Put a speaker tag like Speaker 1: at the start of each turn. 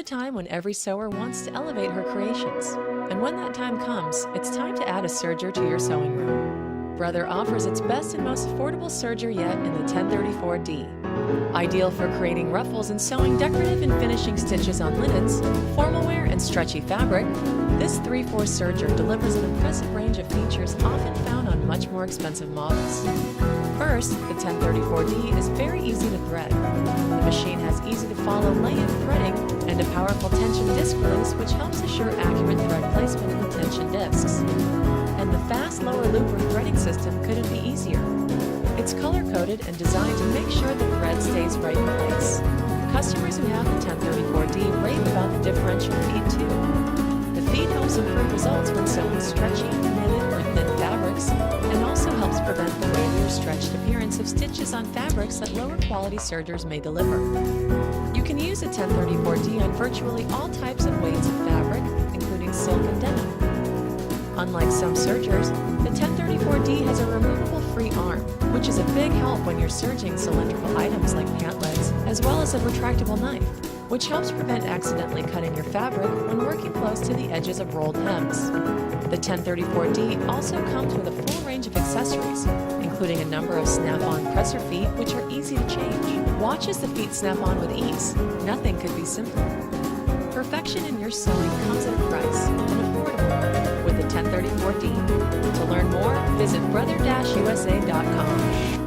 Speaker 1: the time when every sewer wants to elevate her creations. And when that time comes, it's time to add a serger to your sewing room. Brother offers its best and most affordable serger yet in the 1034D. Ideal for creating ruffles and sewing decorative and finishing stitches on linens, formal wear, and stretchy fabric, this 3/4 serger delivers an impressive range of features often found on much more expensive models. First, the 1034D is very easy to thread. The machine has easy-to-follow lay-in threading and a powerful tension disc release which helps assure accurate thread placement in the tension discs. And the fast lower looper threading system couldn't be easier. It's color-coded and designed to make sure the thread stays right in place. Customers who have the 1034D rave about the differential feed too. The feed helps improve results when sewing stretchy, knitted, or thin fabrics, and also helps prevent the wavy or stretched appearance of stitches on fabrics that lower quality sergers may deliver. You can use a 1034D on virtually all types of weights of fabric, including silk and denim. Unlike some sergers, the 1034D has a removable free arm, which is a big help when you're serging cylindrical items like pant legs, as well as a retractable knife, which helps prevent accidentally cutting your fabric when working close to the edges of rolled hems. The 1034D also comes with a full range of accessories, including a number of snap-on presser feet which are easy to change. Watch as the feet snap on with ease. Nothing could be simpler. Perfection in your sewing comes at a price, and affordable, with the 1034D. To learn more, visit brother-usa.com.